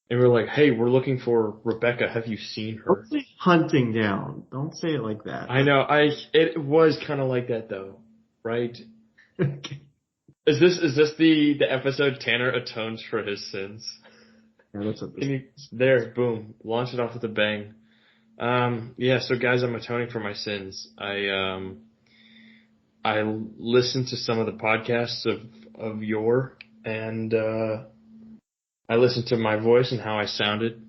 And we're like, hey, we're looking for Rebecca. Have you seen Don't her? say hunting down. Don't say it like that. I know. It was kind of like that though, right? Okay. Is this the episode Tanner atones for his sins? Yeah, that's what Can this. you there? Boom! Launch it off with a bang. Yeah. So guys, I'm atoning for my sins. I listened to some of the podcasts of yore, and I listened to my voice and how I sounded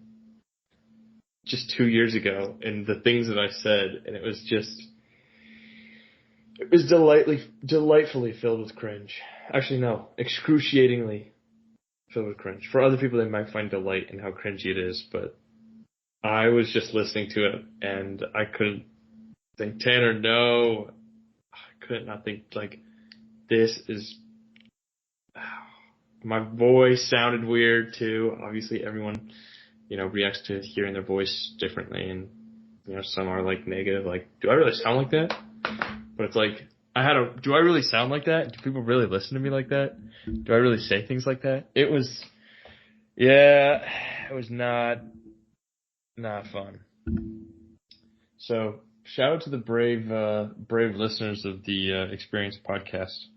just 2 years ago, and the things that I said, and it was delightfully filled with cringe. Actually, no, excruciatingly filled with cringe. For other people, they might find delight in how cringy it is, but I was just listening to it, and I couldn't think, Tanner, no. I could not think, like, this is. My voice sounded weird, too. Obviously, everyone, reacts to hearing their voice differently, and, some are, like, negative, like, do I really sound like that? But it's like, do I really sound like that? Do people really listen to me like that? Do I really say things like that? It was not fun. So shout out to the brave listeners of the Experience podcast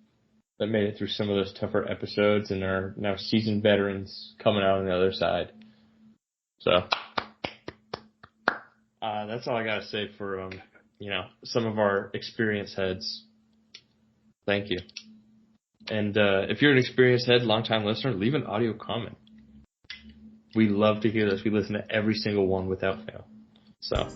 that made it through some of those tougher episodes and are now seasoned veterans coming out on the other side. So that's all I gotta say for some of our experience heads. Thank you. And if you're an experienced head, longtime listener, leave an audio comment. We love to hear this. We listen to every single one without fail. So.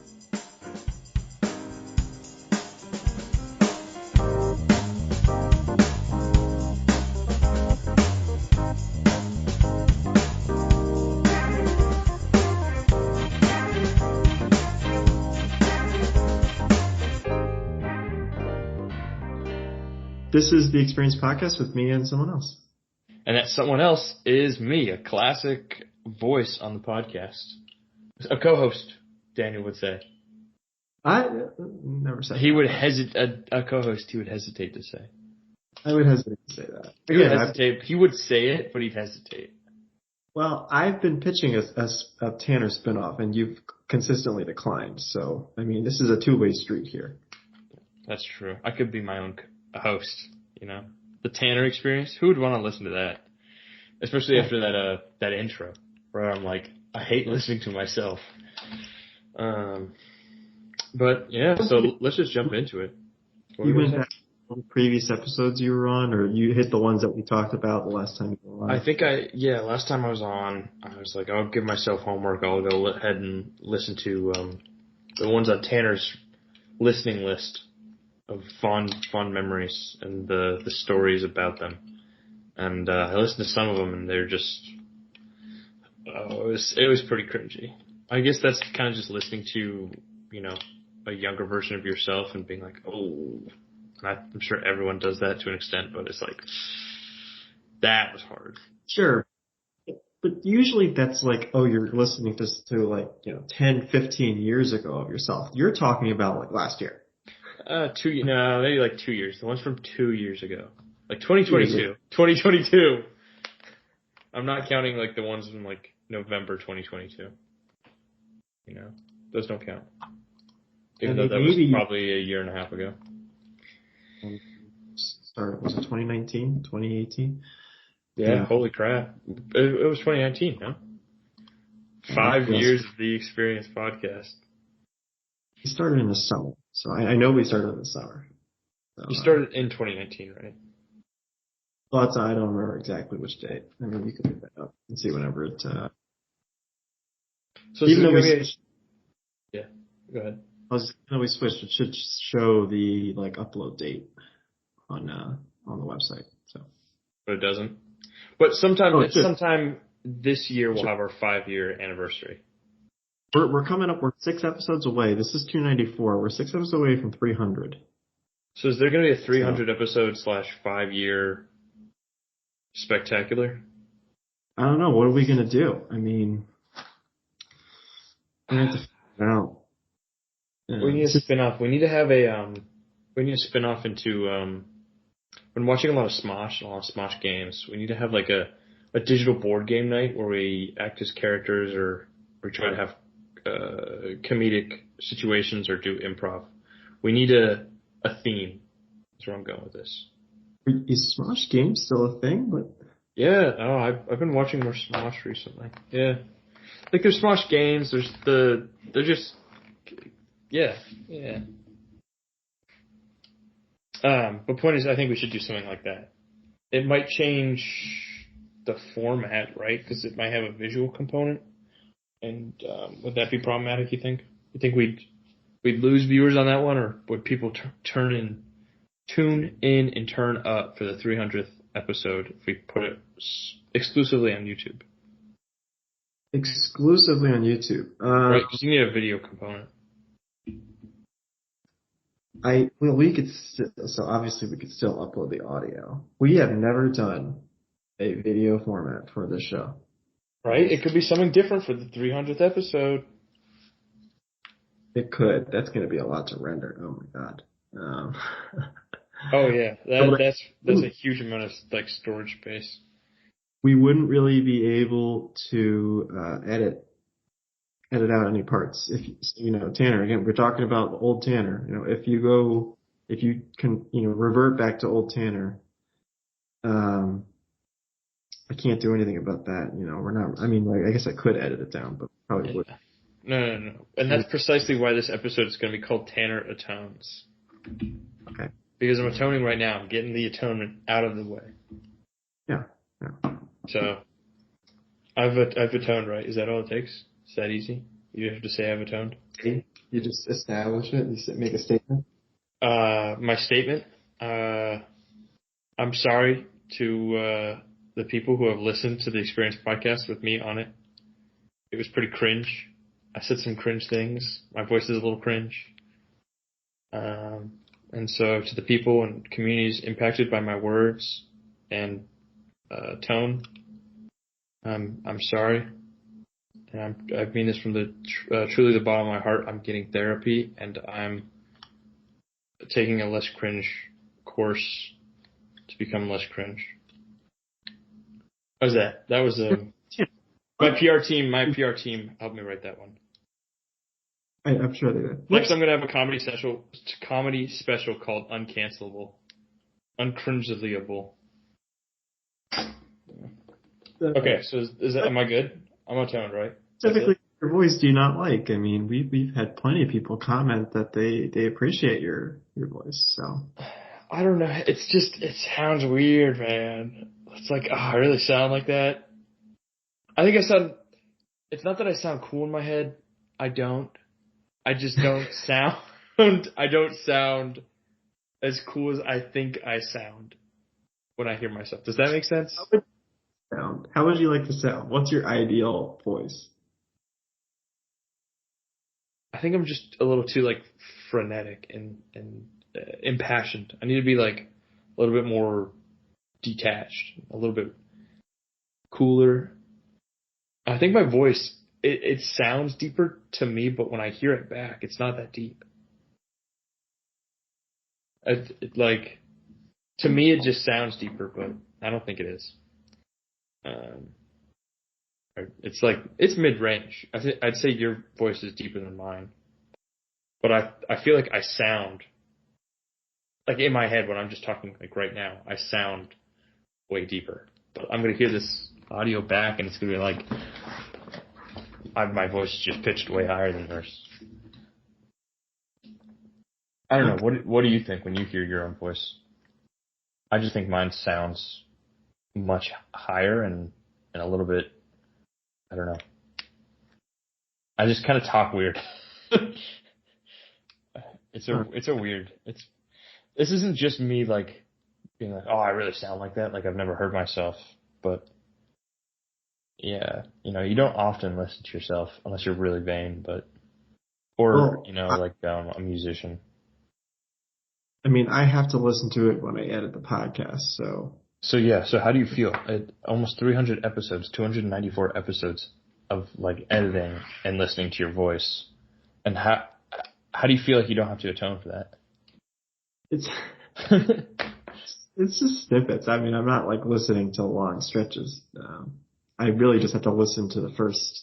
This is the Experience Podcast with me and someone else. And that someone else is me, a classic voice on the podcast. A co-host, Daniel would say. I never said he that. Would hesitate. A co-host, he would hesitate to say. I would hesitate to say that. Again, he would say it, but he'd hesitate. Well, I've been pitching a Tanner spinoff, and you've consistently declined. So, I mean, this is a two-way street here. That's true. I could be my own host, The Tanner Experience. Who would want to listen to that? Especially after that intro, where I'm like, I hate listening to myself. But yeah, so let's just jump into it. You went back to the previous episodes you were on, or you hit the ones that we talked about the last time you were on? I think last time I was on, I was like, I'll give myself homework. I'll go ahead and listen to the ones on Tanner's listening list of fond memories and the stories about them. And I listened to some of them, and they're just it was pretty cringy. I guess that's kind of just listening to a younger version of yourself and being like, oh, I'm sure everyone does that to an extent, but it's like that was hard. Sure. But usually that's like, oh, you're listening to like 10, 15 years ago of yourself. You're talking about like last year. Maybe like 2 years. The one's from 2 years ago. Like 2022. 2022. I'm not counting like the ones from like November 2022. Those don't count. Even though that was probably a year and a half ago. Was it 2019? 2018? Yeah, holy crap. It was 2019, huh? 5 years of the Experience podcast. We started in the summer. So I know we started in the summer. So, you started in 2019, right? Well, I don't remember exactly which date. I mean, you can look that up and see whenever it. So even though yeah, go ahead. We switched. It should show the like upload date on the website. So, but it doesn't. But sometime this year we'll have our 5-year anniversary. We're coming up. We're 6 episodes away. This is 294. We're 6 episodes away from 300. So is there going to be a 300 episode / 5-year spectacular? I don't know. What are we going to do? I mean, we have to figure out. We need a spin-off. We need to have we need to spin off into when watching a lot of Smosh games. We need to have like a a digital board game night where we act as characters or we try to have comedic situations or do improv. We need a theme. That's where I'm going with this. Is Smosh Games still a thing? But Yeah, I've been watching more Smosh recently. Yeah, like there's Smosh Games. They're just yeah. But point is, I think we should do something like that. It might change the format, right? Because it might have a visual component. And would that be problematic? You think? You think we'd lose viewers on that one, or would people tune in and turn up for the 300th episode if we put it exclusively on YouTube? exclusively on YouTube. Right, because you need a video component. So obviously we could still upload the audio. We have never done a video format for this show. Right, it could be something different for the 300th episode. It could. That's going to be a lot to render. Oh my god. Oh yeah, that's a huge amount of like storage space. We wouldn't really be able to edit out any parts. If Tanner, again, we're talking about old Tanner. If you can revert back to old Tanner, I can't do anything about that. We're not. I mean, I guess I could edit it down, but probably wouldn't. No. And that's precisely why this episode is going to be called Tanner Atones. Okay. Because I'm atoning right now. I'm getting the atonement out of the way. Yeah. So, I've atoned, right? Is that all it takes? Is that easy? You have to say I've atoned? You just establish it. You make a statement. My statement. I'm sorry to the people who have listened to the Experience podcast with me on it. It was pretty cringe. I said some cringe things. My voice is a little cringe. And so to the people and communities impacted by my words and tone, I'm sorry. And I mean this from the truly the bottom of my heart. I'm getting therapy and I'm taking a less cringe course to become less cringe. How's that? That was my PR team. My PR team helped me write that one. I'm sure they did. Next, I'm gonna have a comedy special called Uncancelable, Uncringeable. Okay, so is that? Am I good? I'm on tone, right? Typically, your voice do you not like? I mean, we've had plenty of people comment that they appreciate your voice. So I don't know. It's just it sounds weird, man. It's like, oh, I really sound like that. I think I sound. It's not that I sound cool in my head. I don't. I just don't sound. I don't sound as cool as I think I sound when I hear myself. Does that make sense? How would you like to sound? What's your ideal voice? I think I'm just a little too like frenetic and impassioned. I need to be like a little bit more detached, a little bit cooler. I think my voice it sounds deeper to me, but when I hear it back, it's not that deep. Like to me, it just sounds deeper, but I don't think it is. It's like it's mid-range. I'd say your voice is deeper than mine, but I feel like I sound like in my head when I'm just talking like right now, I sound way deeper. But I'm gonna hear this audio back, and it's gonna be like my voice is just pitched way higher than yours. I don't know. What do you think when you hear your own voice? I just think mine sounds much higher and a little bit. I don't know. I just kind of talk weird. It's a weird. This isn't just me like being like, oh, I really sound like that. Like I've never heard myself, but yeah, you don't often listen to yourself unless you're really vain, or like a musician. I mean, I have to listen to it when I edit the podcast, so. So yeah, so how do you feel? Almost 300 episodes, 294 episodes of like editing and listening to your voice, and how do you feel like you don't have to atone for that? It's it's just snippets. I mean, I'm not like listening to long stretches. I really just have to listen to the first,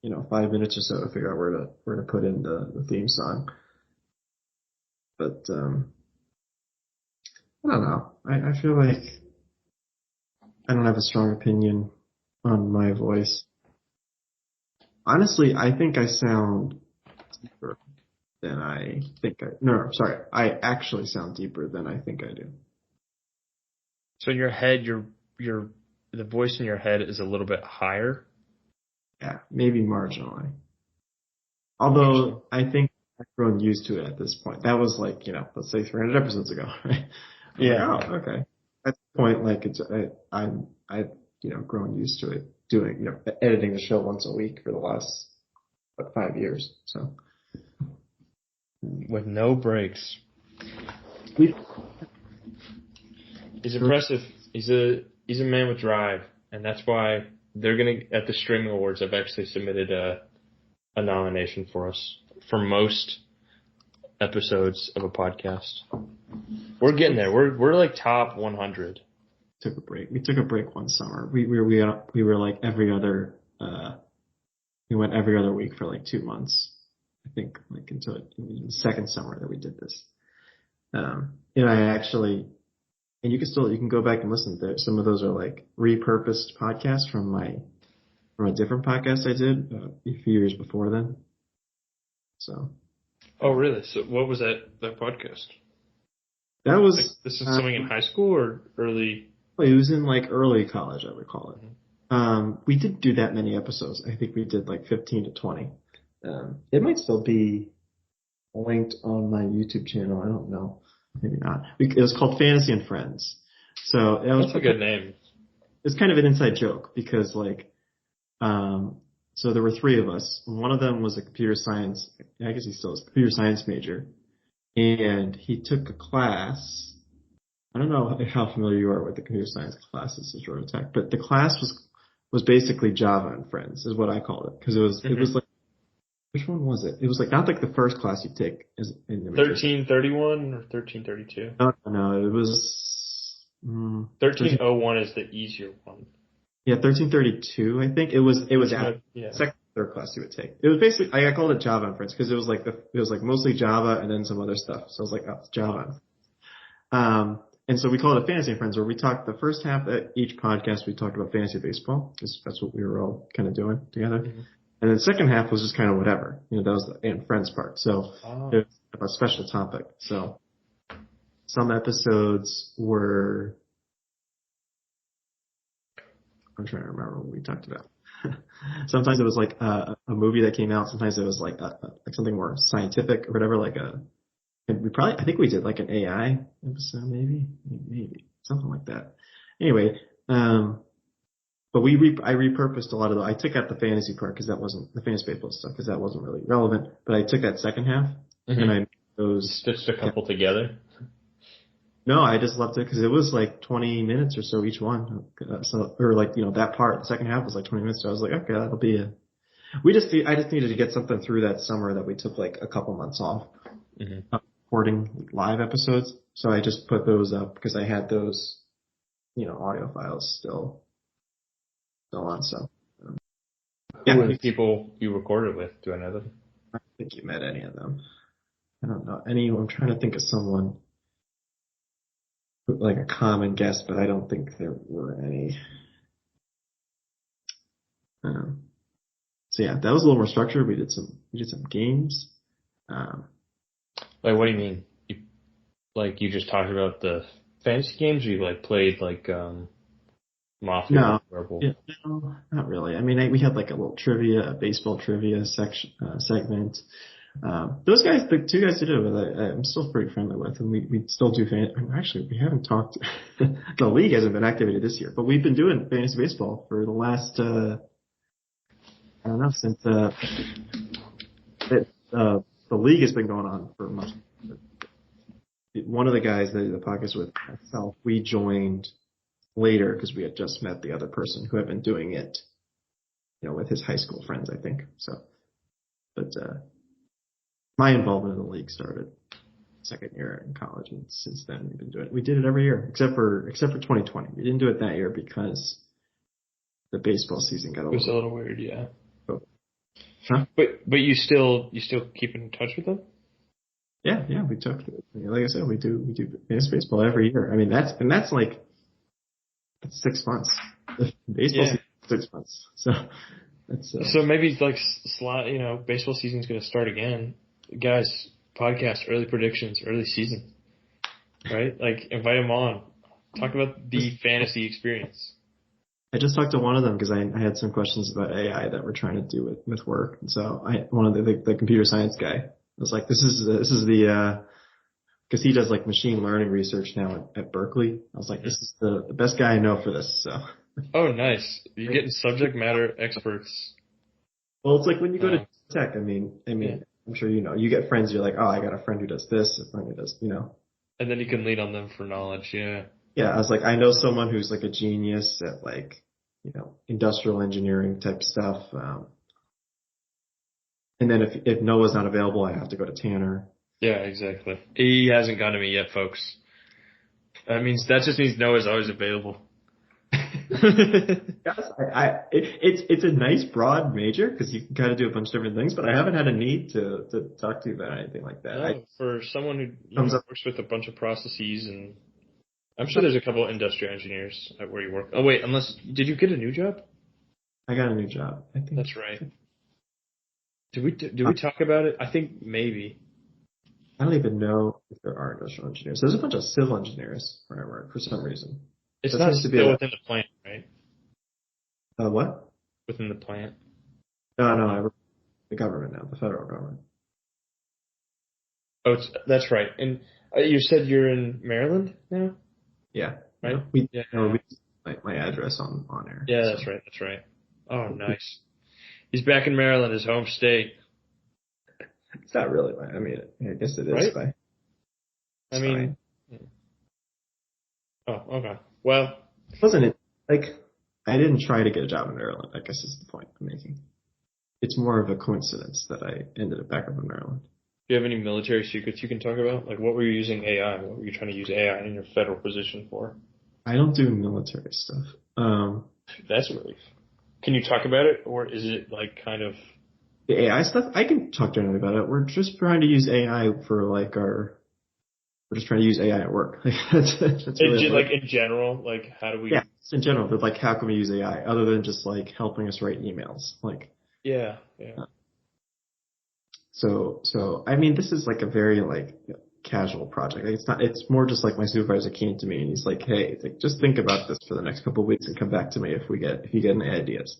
5 minutes or so to figure out where to put in the theme song. But I don't know. I feel like I don't have a strong opinion on my voice. Honestly, I think I sound deeper than I think no, sorry. I actually sound deeper than I think I do. So in your head, the voice in your head is a little bit higher. Yeah, maybe marginally. Although I think I've grown used to it at this point. That was like, let's say 300 episodes ago, right? Yeah. Like, oh, okay. At this point, like I've grown used to it doing, editing the show once a week for the last 5 years. So With no breaks. we He's impressive. He's a man with drive, and that's why they're gonna at the streaming awards. I've actually submitted a nomination for us for most episodes of a podcast. We're getting there. We're like top 100. took a break. We took a break one summer. We were like every other. We went every other week for like 2 months. I think like until the second summer that we did this. I actually, and you can go back and listen to some of those are like repurposed podcasts from a different podcast I did a few years before then. So. Oh, really? So what was that podcast? That was. Like, this is something in high school or early? It was in like early college, I would call it. We didn't do that many episodes. I think we did like 15 to 20. It might still be linked on my YouTube channel. I don't know. Maybe not. It was called Fantasy and Friends. So it was That's a good name. It's kind of an inside joke because like, so there were 3 of us. One of them was a computer science. I guess he still is a computer science major, and he took a class. I don't know how familiar you are with the computer science classes at Georgia Tech, but the class was basically Java and Friends, is what I called it, because it was like, which one was it? It was like not like the first class you take in the 1331 or 1332. No, it was 1301 is the easier one. Yeah, 1332. I think it was second, third class you would take. It was basically I called it Java and Friends because it was like mostly Java and then some other stuff. So I was like, oh, it's Java. And so we called it Fantasy and Friends, where we talked the first half of each podcast, we talked about fantasy baseball, because that's what we were all kind of doing together. Mm-hmm. And then the second half was just kind of whatever. That was the and Friends part. So it was a special topic. So some episodes were, I'm trying to remember what we talked about. Sometimes it was like a movie that came out. Sometimes it was like something more scientific or whatever, I think we did like an AI episode, maybe something like that. Anyway, but I repurposed a lot of I took out the fantasy part because that wasn't the fantasy baseball stuff because that wasn't really relevant. But I took that second half and I made those stitched a couple together. No, I just left it because it was like 20 minutes or so each one. That part, the second half was like 20 minutes. So I was like, okay, that'll be I just needed to get something through that summer that we took like a couple months off. Mm-hmm. Recording live episodes, so I just put those up because I had those, audio files still on. So, who were the people you recorded with? Do I know them? I don't think you met any of them. I don't know any. I'm trying to think of someone like a common guest, but I don't think there were any. So yeah, that was a little more structured. We did some games. Like, what do you mean? You just talked about the fantasy games, or you played Mafia? No, not really. I mean, we had like a little trivia, a baseball trivia segment. Those guys, the 2 guys who did it, I'm still pretty friendly with, and we still do actually, we haven't talked. The league hasn't been activated this year, but we've been doing fantasy baseball for the last, I don't know, since the league has been going on for much. One of the guys that I did the podcast with myself, we joined later because we had just met the other person who had been doing it, with his high school friends, I think. So, but my involvement in the league started second year in college, and since then we've been doing it. We did it every year except for 2020. We didn't do it that year because the baseball season got It was a little weird, yeah. Oh. Huh? But you still keep in touch with them? Yeah, we took it. Like I said, we do fantasy baseball every year. I mean, that's 6 months. Baseball season is 6 months. So that's so maybe like baseball season's going to start again. Guys, podcast, early predictions, early season. Right? Like invite them on. Talk about the fantasy experience. I just talked to one of them because I had some questions about AI that we're trying to do with work. And so one of the computer science guy was like, this is the because he does like machine learning research now at Berkeley. I was like, this is the best guy I know for this. So. Oh, nice. You're getting subject matter experts. Well, it's like when you go to tech. I mean, yeah. I'm sure you get friends. You're like, oh, I got a friend who does this, a friend who does, And then you can lean on them for knowledge. Yeah. Yeah, I was like, I know someone who's like a genius at like, industrial engineering type stuff. And then if Noah's not available, I have to go to Tanner. Yeah, exactly. He hasn't gone to me yet, folks. That just means Noah's always available. It's a nice broad major because you can kind of do a bunch of different things, but I haven't had a need to talk to you about anything like that. No, for someone who works with a bunch of processes, and I'm sure there's a couple of industrial engineers at where you work. Oh wait, did you get a new job? I got a new job. I think that's right. Did we talk about it? I think maybe. I don't even know if there are industrial engineers. There's a bunch of civil engineers where I work for some reason. It's not still within the plant, right? What? Within the plant? No, I work for the government now, the federal government. Oh, that's right. And you said you're in Maryland now? Yeah. Right? We my address on air. Yeah, so. That's right. Oh, nice. He's back in Maryland, his home state. It's not really. I guess it is. Right? Fine. Oh, okay. Well, wasn't it like I didn't try to get a job in Maryland? I guess is the point I'm making. It's more of a coincidence that I ended up back up in Maryland. Do you have any military secrets you can talk about? Like, what were you using AI? What were you trying to use AI in your federal position for? I don't do military stuff. That's really. Can you talk about it, or is it like kind of the AI stuff? I can talk generally about it. We're just trying to use AI for like We're just trying to use AI at work. That's really like in general, like how do we? Yeah, just in general, but like how can we use AI other than just like helping us write emails? Like. Yeah. So this is like a very like casual project. It's more just like my supervisor came to me and he's like, hey, just think about this for the next couple of weeks and come back to me if you get any ideas.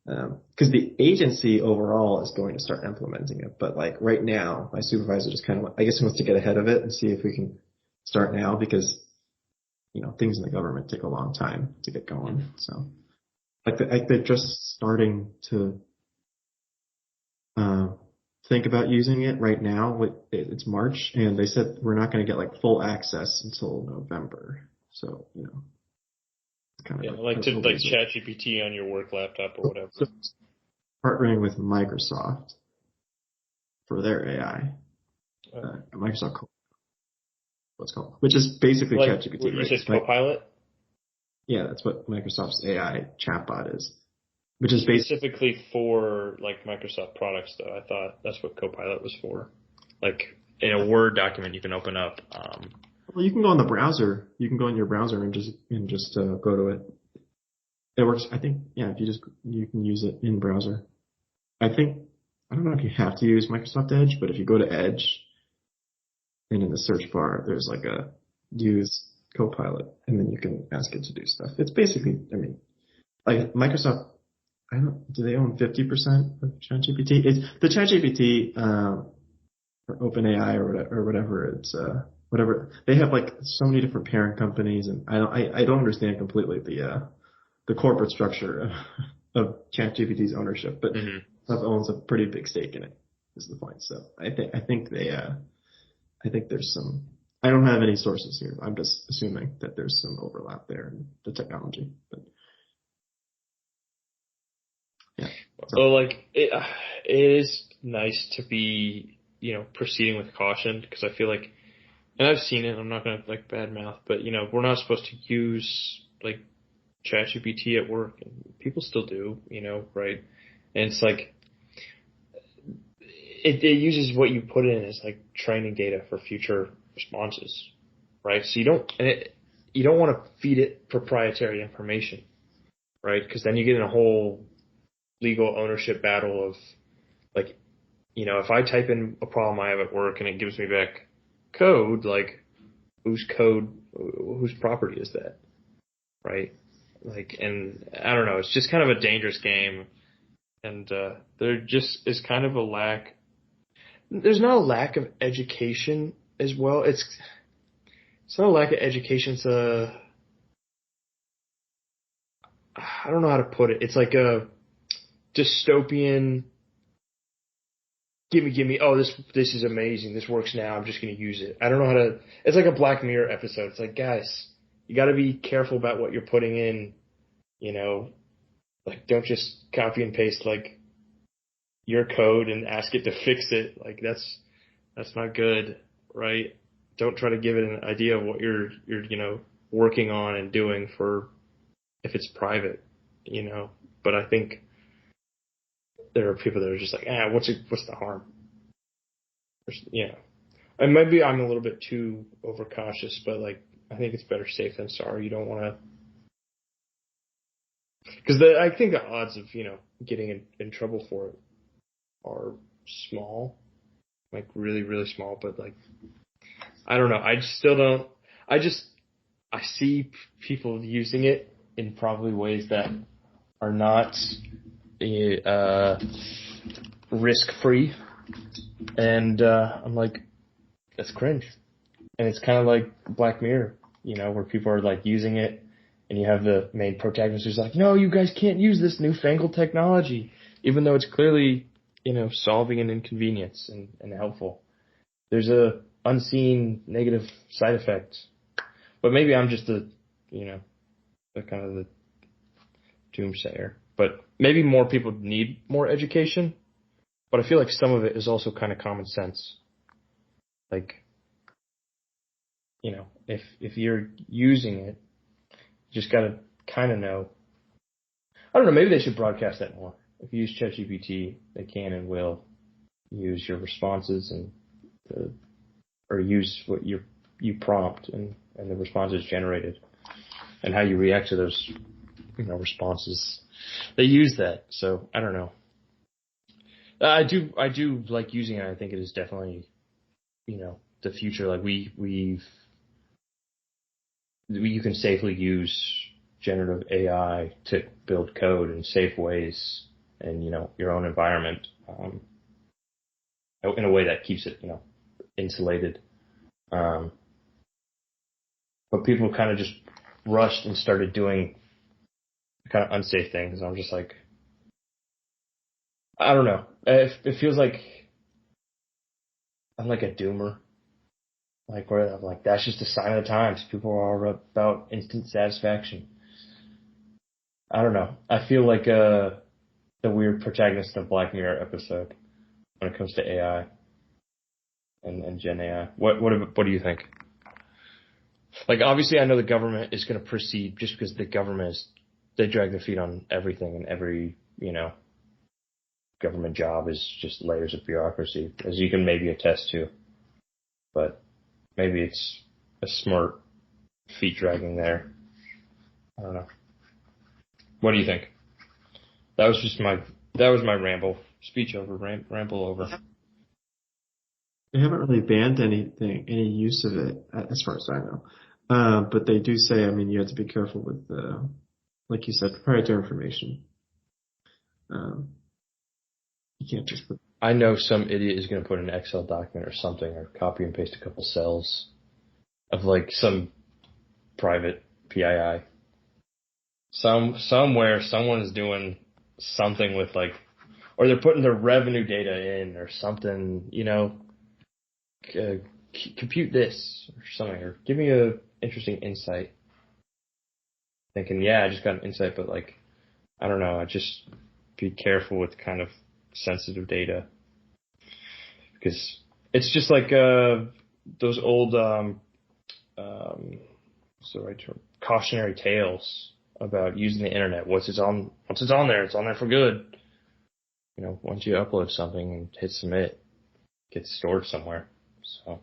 Because the agency overall is going to start implementing it, but like right now, my supervisor just kind of, I guess, wants to get ahead of it and see if we can start now because things in the government take a long time to get going. So they're just starting to think about using it right now. It's March, and they said we're not going to get like full access until November. So it's kind of like ChatGPT on your work laptop or whatever. So, partnering with Microsoft for their AI, Microsoft, what's called, which is basically ChatGPT. You said Copilot? Yeah, that's what Microsoft's AI chatbot is. Which is specifically for like Microsoft products, though. I thought that's what Copilot was for. Like in a Word document, you can open up. Well, you can go on the browser. You can go in your browser and just go to it. It works. I think. Yeah, if you can use it in browser. I don't know if you have to use Microsoft Edge, but if you go to Edge, and in the search bar, there's like a use Copilot, and then you can ask it to do stuff. It's basically, like Microsoft. Do they own 50% of ChatGPT? It's the ChatGPT or OpenAI or whatever. It's whatever. They have like so many different parent companies, and I don't understand completely the corporate structure of ChatGPT's ownership, but Microsoft owns a pretty big stake in it. Is the point? So I think there's some. I don't have any sources here. I'm just assuming that there's some overlap there in the technology, but. Yeah. So like it is nice to be proceeding with caution because I feel like and I've seen it. I'm not gonna like badmouth, but we're not supposed to use like ChatGPT at work, and people still do, right? And it's like it uses what you put in as like training data for future responses, right? So you don't want to feed it proprietary information, right? Because then you get in a whole legal ownership battle of like, if I type in a problem I have at work and it gives me back code, like whose property is that, right? Like, and I don't know, it's just kind of a dangerous game, and there just is kind of a lack. There's not a lack of education as well. It's not a lack of education. It's I don't know how to put it. It's like a dystopian. Give me. Oh, this is amazing. This works now. I'm just going to use it. I don't know how to. It's like a Black Mirror episode. It's like, guys, you got to be careful about what you're putting in. Like don't just copy and paste like your code and ask it to fix it. Like that's not good, right? Don't try to give it an idea of what you're working on and doing for if it's private, But I think there are people that are just like, what's the harm? And maybe I'm a little bit too overcautious, but like I think it's better safe than sorry. You don't want to, because I think the odds of getting in trouble for it are small, like really really small. But like I don't know. I just still don't. I see people using it in probably ways that are not risk free, and I'm like, that's cringe. And it's kind of like Black Mirror, where people are like using it, and you have the main protagonist who's like, no, you guys can't use this newfangled technology, even though it's clearly solving an inconvenience and helpful. There's a unseen negative side effect. But maybe I'm just the kind of the doomsayer. But maybe more people need more education. But I feel like some of it is also kind of common sense. Like, if you're using it, you just gotta kind of know. I don't know, maybe they should broadcast that more. If you use ChatGPT, they can and will use your responses or use what you prompt and the responses generated and how you react to those responses. They use that, so I don't know. I do like using it. I think it is definitely the future. Like you can safely use generative AI to build code in safe ways in your own environment, in a way that keeps it insulated. But people kind of just rushed and started doing kind of unsafe things. I'm just like, I don't know. It feels like I'm like a doomer. Like where I'm like, that's just a sign of the times. People are about instant satisfaction. I don't know. I feel like the weird protagonist of Black Mirror episode when it comes to AI and Gen AI. What do you think? Like, obviously, I know the government is going to proceed just because the government they drag their feet on everything, and every, government job is just layers of bureaucracy, as you can maybe attest to. But maybe it's a smart feet dragging there. I don't know. What do you think? That was my ramble. Speech over, ramble over. They haven't really banned any use of it, as far as I know. But they do say, I mean, you have to be careful with, like you said, proprietary information. You can't just put. I know some idiot is going to put an Excel document or something, or copy and paste a couple cells of like some private PII. Somewhere someone's doing something with like, or they're putting their revenue data in or something, compute this or something, or give me a interesting insight. Thinking, yeah, I just got an insight, but like, I don't know. I just be careful with kind of sensitive data, because it's just like those old what's the right term? Cautionary tales about using the internet. Once it's on there, it's on there for good. Once you upload something and hit submit, it gets stored somewhere. So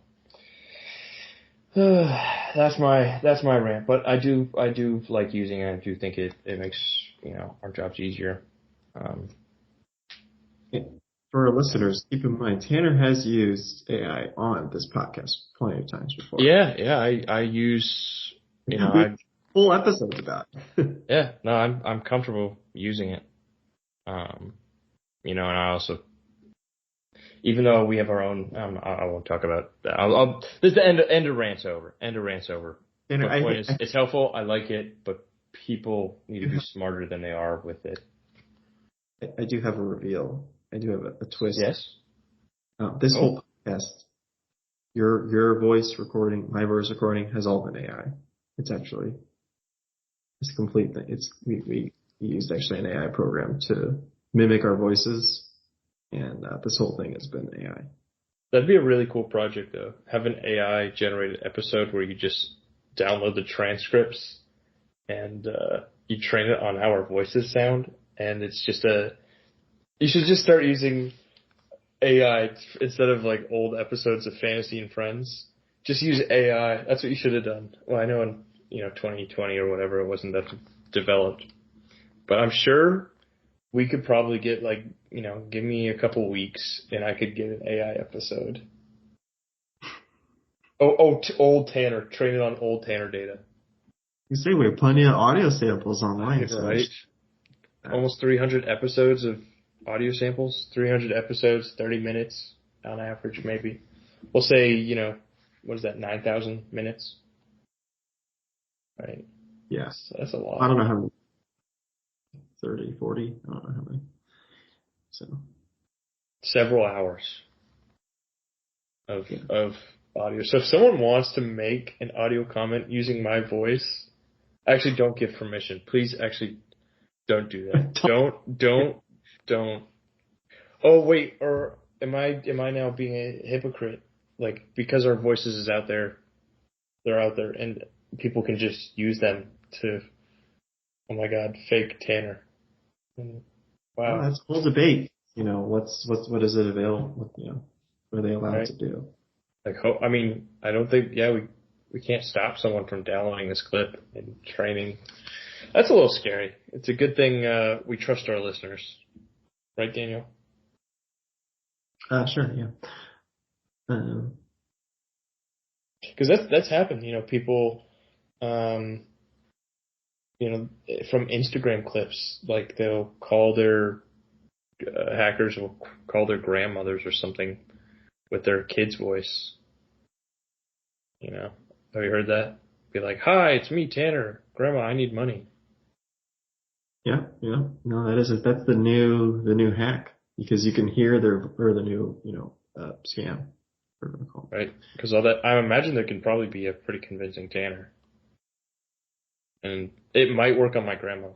that's my rant. But I do like using it. I do think it makes our jobs easier. For our listeners, keep in mind Tanner has used AI on this podcast plenty of times before. Yeah. I use full episodes about it. Yeah, no, I'm comfortable using it. And I also, even though we have our own, I won't talk about that. This is the end of rants over. End of rants over. Tanner, The point is, it's helpful. I like it, but people need to be smarter than they are with it. I do have a reveal. I do have a twist. Yes. This whole podcast, your voice recording, my voice recording, has all been AI. It's a complete thing. We used actually an AI program to mimic our voices, and this whole thing has been AI. That'd be a really cool project, though. Have an AI generated episode where you just download the transcripts and you train it on how our voices sound, and it's just you should just start using AI instead of like old episodes of Fantasy and Friends. Just use AI. That's what you should have done. Well, I know in 2020 or whatever it wasn't that developed, but I'm sure we could probably get give me a couple weeks and I could get an AI episode. Old Tanner. Train it on old Tanner data. You say we have plenty of audio samples online, right? Almost 300 episodes of audio samples. 300 episodes, 30 minutes on average, maybe. We'll say, what is that, 9,000 minutes? Right. Yeah. So that's a lot. I don't know how many. 30, 40, I don't know how many. So. Several hours of audio. So if someone wants to make an audio comment using my voice, actually don't give permission. Please actually don't do that. Don't. Oh wait, or am I now being a hypocrite? Like, because our voices is out there, they're out there and people can just use them to, oh my God, fake Tanner. Wow. Well, that's a whole debate. What is it available? What are they allowed to do? I don't think, we can't stop someone from downloading this clip and training. That's a little scary. It's a good thing we trust our listeners. Right, Daniel? Sure, yeah. Because that's happened. People, from Instagram clips, like they'll call their hackers will call their grandmothers or something with their kid's voice. Have you heard that? Be like, "Hi, it's me, Tanner. Grandma, I need money." Yeah. No, that's the new hack, because you can hear the new scam. Right, because all that, I imagine there can probably be a pretty convincing Tanner, and it might work on my grandma.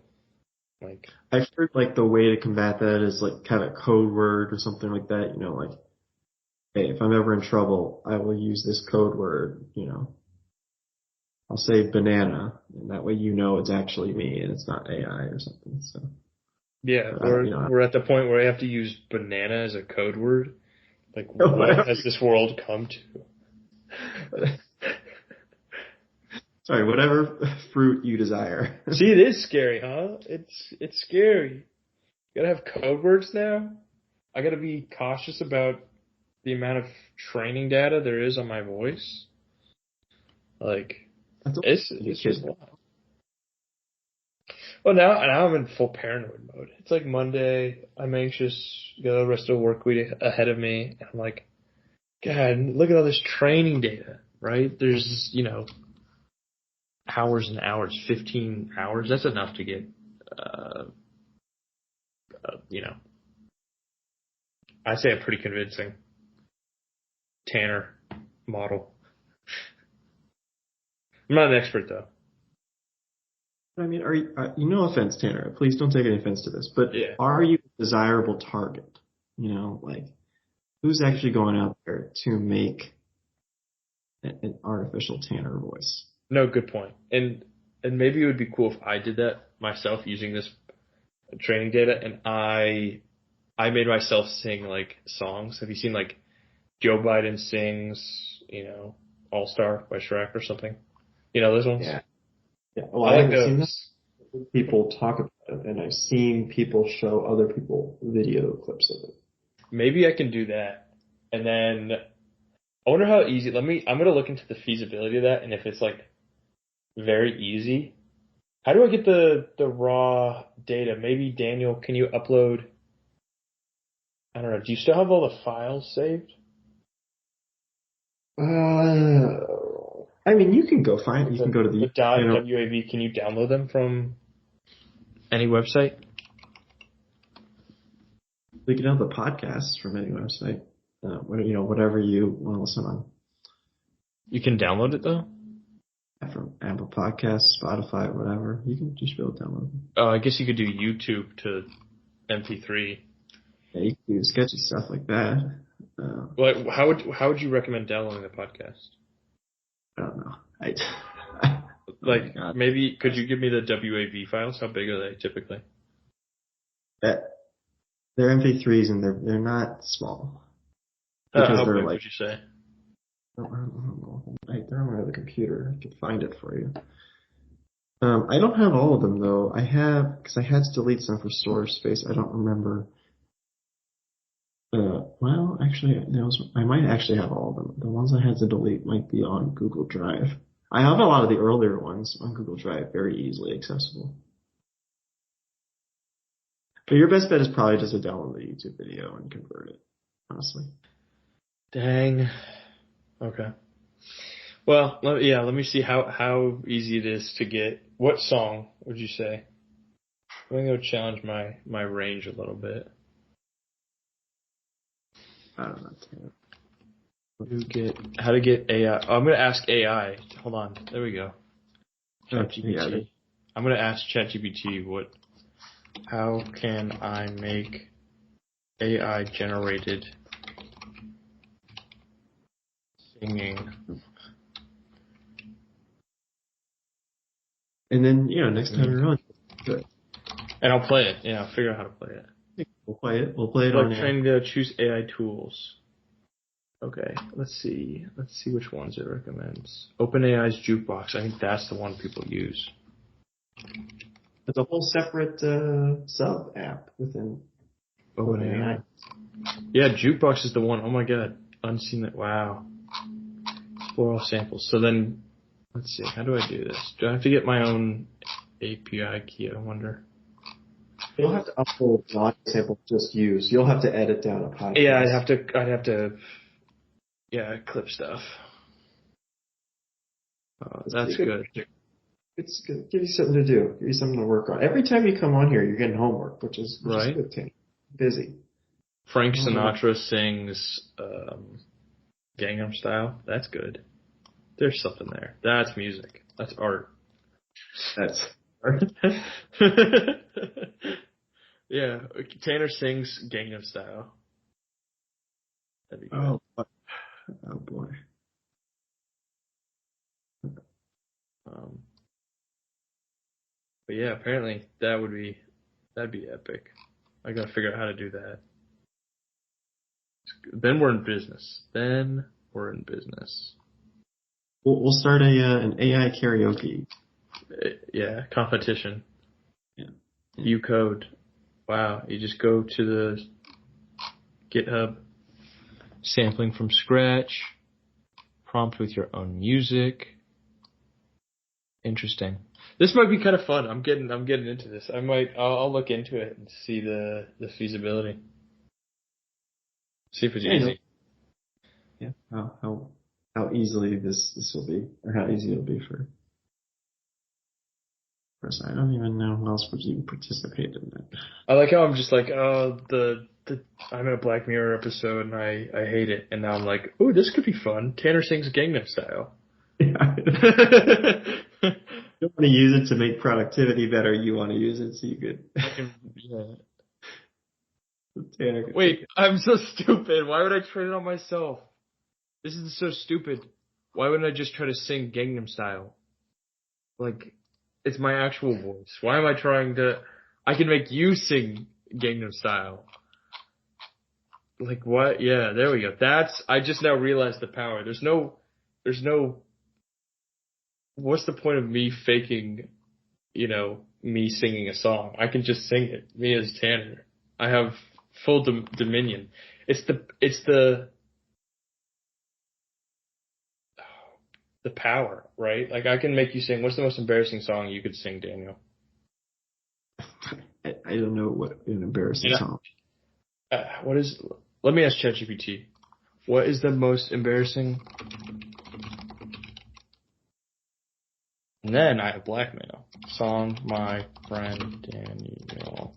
I've heard the way to combat that is kind of code word or something like that. Hey, if I'm ever in trouble, I will use this code word. I'll say banana, and that way it's actually me and it's not AI or something. So yeah, we're at the point where I have to use banana as a code word. What has this world come to? Sorry, whatever fruit you desire. See, it is scary, huh? It's scary. You gotta have code words now. I gotta be cautious about the amount of training data there is on my voice. It's just a lot. Well, now I'm in full paranoid mode. It's like Monday. I'm anxious. Got the rest of the work week ahead of me. And I'm like, God, look at all this training data, right? There's, hours and hours, 15 hours. That's enough to get, I say a pretty convincing Tanner model. I'm not an expert, though. I mean, are you, no offense, Tanner, please don't take any offense to this, but Are you a desirable target? Who's actually going out there to make an artificial Tanner voice. No, good point. And maybe it would be cool if I did that myself using this training data, and I made myself sing like songs. Have you seen like Joe Biden sings, All Star by Shrek or something? You know those ones? Yeah. Yeah. Well, I I like haven't seen those. this. People talk about it, and I've seen people show other people video clips of it. Maybe I can do that. And then I wonder how easy. I'm gonna look into the feasibility of that, and if it's like very easy. How do I get the raw data? Maybe Daniel, can you upload? I don't know. Do you still have all the files saved? I mean, you can go find. Like You can go to the the. .wav. Can you download them from any website? We can have the podcasts from any website. Whatever you want to listen on. You can download it though. From Apple Podcasts, Spotify, whatever. You can just be able to download them. Oh, I guess you could do YouTube to MP3. Yeah, you can do sketchy stuff like that. Well, how would you recommend downloading the podcast? I don't know. Like maybe could you give me the WAV files? How big are they typically? They're MP3s and they're not small. How big would you say? I don't know. They're on the computer. I could find it for you. I don't have all of them though. Because I had to delete some for storage space. I don't remember. Well, actually, I might actually have all of them. The ones I had to delete might be on Google Drive. I have a lot of the earlier ones on Google Drive, very easily accessible. But your best bet is probably just to download the YouTube video and convert it, honestly. Dang. Okay. Well, let me see how easy it is to get. What song would you say? I'm gonna go challenge my range a little bit. I don't know. How to get AI. Oh, I'm gonna ask AI. Hold on. There we go. ChatGPT. Yeah, I'm gonna ask ChatGPT how can I make AI generated singing? And then, next time you're on, do it. And I'll play it. Yeah, I'll figure out how to play it. We'll play it. We'll play it on training to choose AI tools. Okay, let's see. Let's see which ones it recommends. OpenAI's Jukebox. I think that's the one people use. It's a whole separate sub app within OpenAI. Yeah, Jukebox is the one. Oh my god, unseen it. Wow. Explore all samples. So then, let's see. How do I do this? Do I have to get my own API key? I wonder. You'll have to upload the audio sample just use. You'll have to edit down a podcast. Yeah, I'd have to. Yeah, clip stuff. That's good. It's good. Give you something to do. Give you something to work on. Every time you come on here, you're getting homework, which is good. Tank. Busy. Frank Sinatra sings Gangnam Style. That's good. There's something there. That's music. That's art. That's art. Yeah, Tanner sings Gangnam Style. That'd be good. Oh boy. But yeah, apparently that'd be epic. I gotta figure out how to do that. Then we're in business. We'll start an AI karaoke. Yeah, competition. Yeah. You code. Wow, you just go to the GitHub, sampling from scratch, prompt with your own music. Interesting. This might be kind of fun. I'm getting into this. I'll look into it and see the feasibility. See if it's easy. Yeah. How easily this will be, or how easy it'll be for us. I don't even know who else would even participate in that. I like how I'm just like, I'm in a Black Mirror episode and I hate it, and now I'm like, oh, this could be fun. Tanner sings Gangnam Style. Yeah. You don't want to use it to make productivity better. You want to use it so you could. Yeah. Tanner Wait, I'm so stupid. Why would I train it on myself? This is so stupid. Why wouldn't I just try to sing Gangnam Style? Like, it's my actual voice. Why am I trying to? I can make you sing Gangnam Style. Like what? Yeah, there we go. I just now realized the power. There's no, what's the point of me faking, me singing a song? I can just sing it. Me as Tanner. I have full dominion. It's the power, right? Like I can make you sing. What's the most embarrassing song you could sing, Daniel? I don't know what an embarrassing song. Let me ask ChatGPT. What is the most embarrassing? And then I have blackmail. Song, my friend Daniel.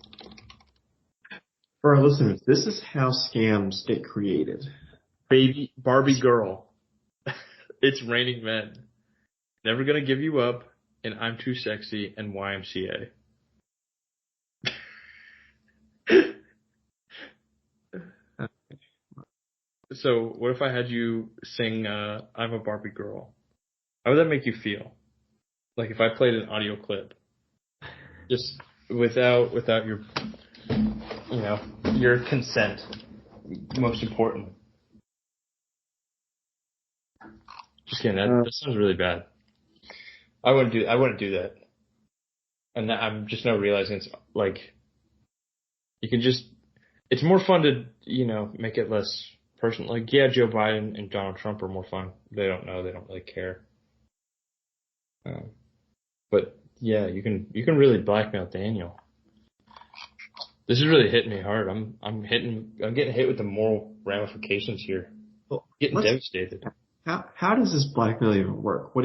For our listeners, this is how scams get created. Baby Barbie girl. It's Raining Men. Never Gonna Give You Up, and I'm Too Sexy, and YMCA. So, what if I had you sing I'm a Barbie Girl? How would that make you feel? Like if I played an audio clip, just without your your consent, most important. Just kidding. That sounds really bad. I wouldn't do that. And I'm just now realizing it's like you can just. It's more fun to make it less personal. Like Joe Biden and Donald Trump are more fun. They don't know. They don't really care. But yeah, you can really blackmail Daniel. This is really hitting me hard. I'm getting hit with the moral ramifications here. Well, getting devastated. How does this blackmail even work?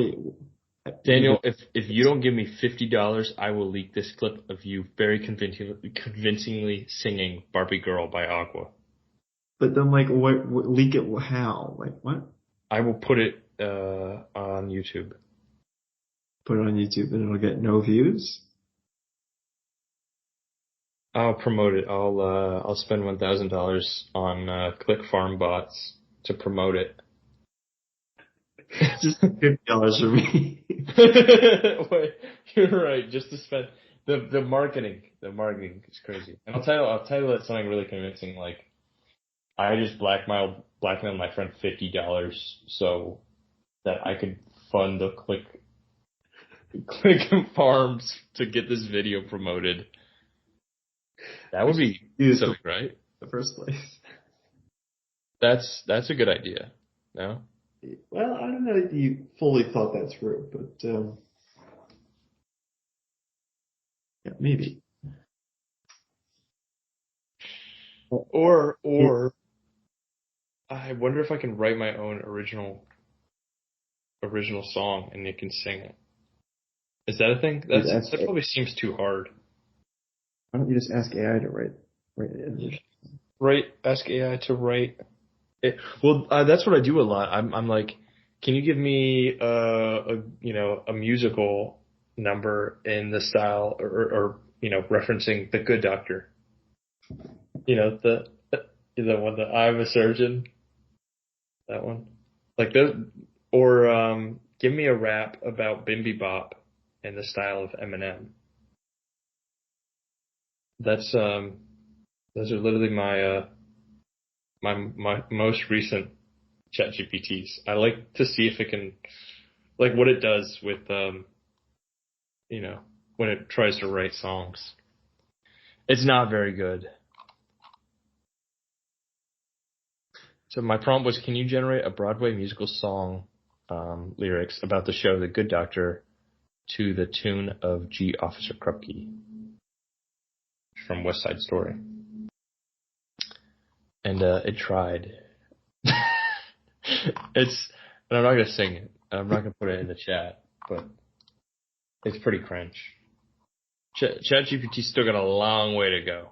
Daniel, if you don't give me $50, I will leak this clip of you very convincingly singing "Barbie Girl" by Aqua. But then, what leak it? How? Like what? I will put it on YouTube. Put it on YouTube and it'll get no views? I'll promote it. I'll spend $1,000 on click farm bots to promote it. Just $50 for me. Wait, you're right. Just to spend the marketing. The marketing is crazy. And I'll tell you that's something really convincing. Like I just blackmailed my friend $50 so that I could fund the click farms to get this video promoted. That would be something, right? The first place. That's a good idea. No? Well, I don't know if you fully thought that through, but yeah, maybe. Or I wonder if I can write my own original song and it can sing it. Is that a thing? That probably seems too hard. Why don't you just ask AI to write it? Ask AI to write it. Well, that's what I do a lot. I'm like, can you give me a musical number in the style or referencing The Good Doctor? The one that I'm a surgeon. That one, like or give me a rap about Bimby Bop in the style of Eminem. Those are literally my most recent ChatGPTs. I like to see if it can, like what it does with when it tries to write songs. It's not very good. So my prompt was, can you generate a Broadway musical song lyrics about the show The Good Doctor to the tune of G Officer Krupke from West Side Story? And it tried. And I'm not going to sing it. I'm not going to put it in the chat, but it's pretty cringe. ChatGPT's still got a long way to go.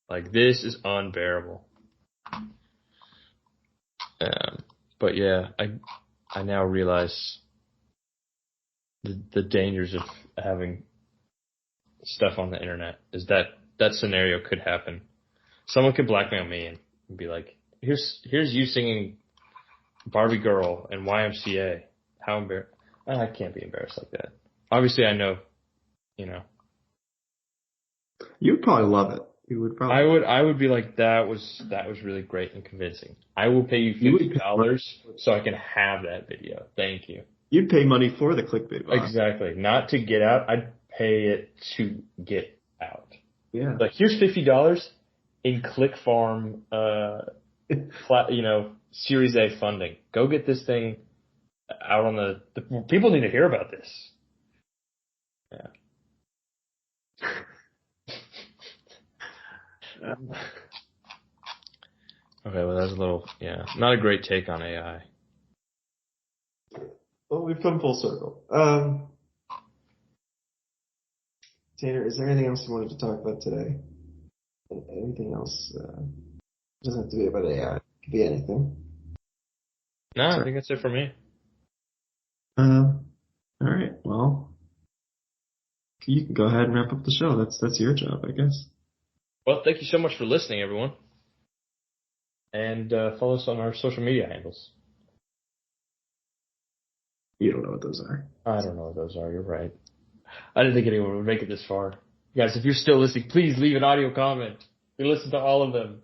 Like, this is unbearable. But yeah, I now realize the dangers of having stuff on the internet is that scenario could happen. Someone could blackmail me and be like, here's you singing Barbie Girl and YMCA. How embarrassed. I can't be embarrassed like that. Obviously, I know, You'd probably love it. You would probably. I would be like, that was really great and convincing. I will pay you $50 so I can have that video. Thank you. You'd pay money for the clickbait box. Exactly. Not to get out. I'd pay it to get out. Yeah. Like, here's $50 in Click Farm, Series A funding. Go get this thing out on the people need to hear about this. Yeah. Okay, well, that was a little, not a great take on AI. Well, we've come full circle. Tanner, is there anything else you wanted to talk about today? Anything else? It doesn't have to be about AI. It could be anything. No, I think that's it for me. All right. Well, you can go ahead and wrap up the show. That's your job, I guess. Well, thank you so much for listening, everyone. And follow us on our social media handles. You don't know what those are. I don't know what those are. You're right. I didn't think anyone would make it this far. Guys, if you're still listening, please leave an audio comment. We listen to all of them.